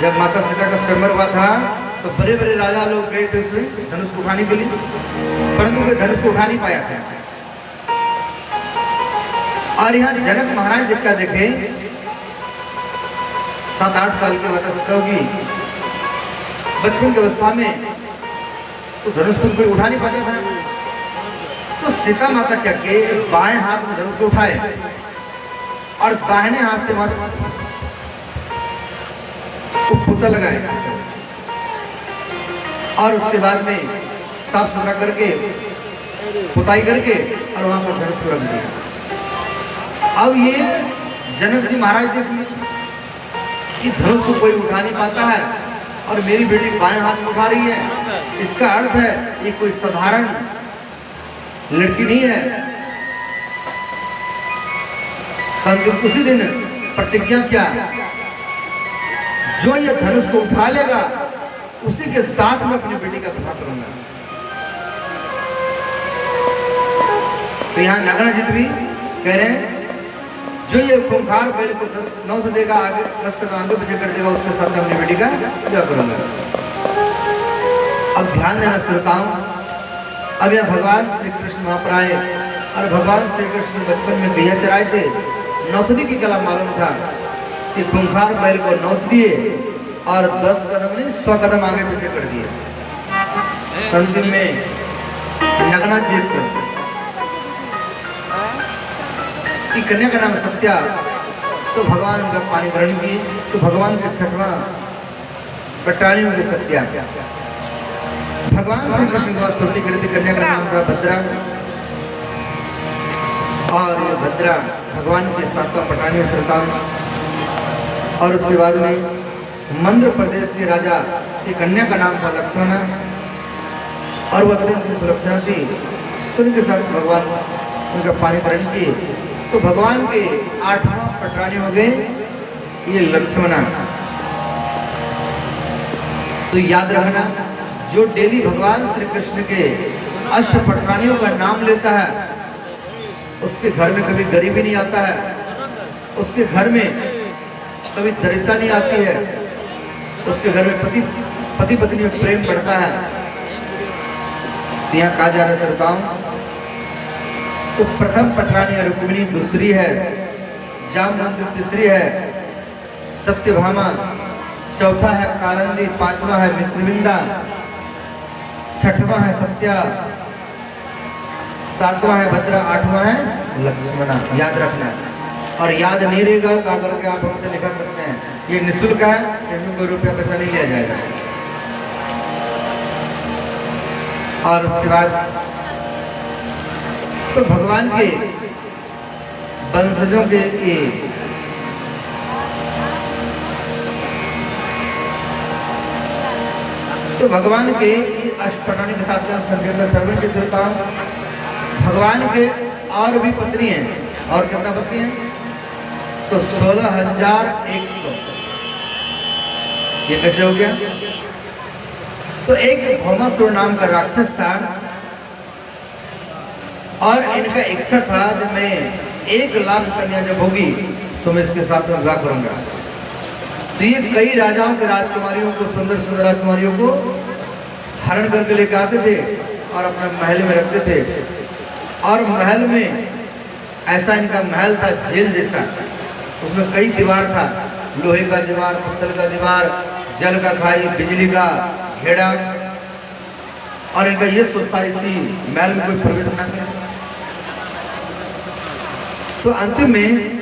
जब माता सीता का स्वयंवर हुआ था तो बड़े बड़े राजा लोग गए थे उसमें धनुष को उठाने के लिए, परंतु वे धनुष को उठा नहीं पाया था। और यहाँ जनक महाराज जब का देखे 7-8 साल की माता सीता होगी, बचपन की अवस्था में, तो धनुष को कोई उठा नहीं पाता था। तो सीता माता क्या के बाएं हाथ में धनुष को उठाए और दाहिने हाथ से माता को फूटा लगाए और उसके बाद में साफ सुथरा करके पुताई करके और वहां पर धनुष को रख दिया। अब ये जनक जी महाराज देखिए कि धनुष को कोई उठा नहीं पाता है और मेरी बेटी बाएं हाथ में उठा रही है, इसका अर्थ है ये कोई साधारण लड़की नहीं है। परंतु उसी दिन प्रतिज्ञा किया, जो ये धनुष को उठा लेगा उसी के साथ में अपनी बेटी का विवाह करूंगा। तो यहां नगरजित भी कह रहे हैं, जो ये खूंखार बैल को 9 से देगा, आगे 10 तक आगे पीछे कर देगा, उसके साथ में अपनी बेटी का विवाह करूंगा। अब ध्यान देना श्रोताओं, अब यह भगवान श्री कृष्ण वहां पर आए और भगवान श्री कृष्ण बचपन में गैया चराए थे, नौतनी की कला मालूम था कि खूंखार बैल को नौत दिए और 10 कदम नहीं 100 कदम आगे पीछे कर दिए। अंतिम में नगना जीत की कन्या का नाम सत्या, तो भगवान उनका पानी ग्रहण किए। तो भगवान के 6वां पटानी में सत्या, भगवान श्री कृष्ण को स्तुति करती कन्या का नाम था भद्रा, और ये भद्रा भगवान के 7वां पटानी में श्रोता। और उसके बाद में मंद्र प्रदेश के राजा की कन्या का नाम था लक्ष्मण, और वह अत्यंत सुरक्षा थी, तो उनके साथ भगवान उनका पानी ग्रहण किए। तो भगवान के 8वां पटरानी हो गए ये लक्ष्मण। तो याद रखना, जो डेली भगवान श्री कृष्ण के अष्ट पटरानियों का नाम लेता है उसके घर में कभी गरीबी नहीं आता है, उसके घर में कभी दरिद्रता नहीं आती है, उसके घर में पति पत्नी में प्रेम बढ़ता है। यहाँ कहा जा रहा है श्रोताओं, तो प्रथम पटरानी रुक्मिणी, दूसरी है जामवंती, तीसरी है सत्यभामा, चौथा है कालंदी, 5वां है मित्रविंदा, 6वां है सत्या, 7वां है भद्रा, 8वां है लक्ष्मणा। याद रखना, और याद नहीं रहेगा तो आकर के आप हमसे लिखा सकते हैं, ये निःशुल्क है, इसमें कोई रुपया पैसा नहीं लिया जाएगा। और उसके बाद तो भगवान के वंशजों के तो भगवान के अष्टपटानी के साथ संकीर्ण सर्वन के श्रोता, भगवान के और भी पत्नी हैं, और कितना पत्नी है तो 16,100। ये कैसे हो गया? तो एक भौमासुर नाम का राक्षस था और इनका इच्छा था जब मैं 1 लाख कन्या जब होगी तो मैं इसके साथ में विवाह करूंगा। तो ये कई राजाओं के राजकुमारियों को, सुंदर सुंदर राजकुमारियों को हरण करके लेकर आते थे और अपने महल में रखते थे। और महल में ऐसा इनका महल था जेल जैसा, उसमें कई दीवार था, लोहे का दीवार, पत्थर का दीवार, जल का खाई, बिजली का घेरा, और इनका ये सोचता इसी महल में कोई प्रवेश न करे। तो अंतिम में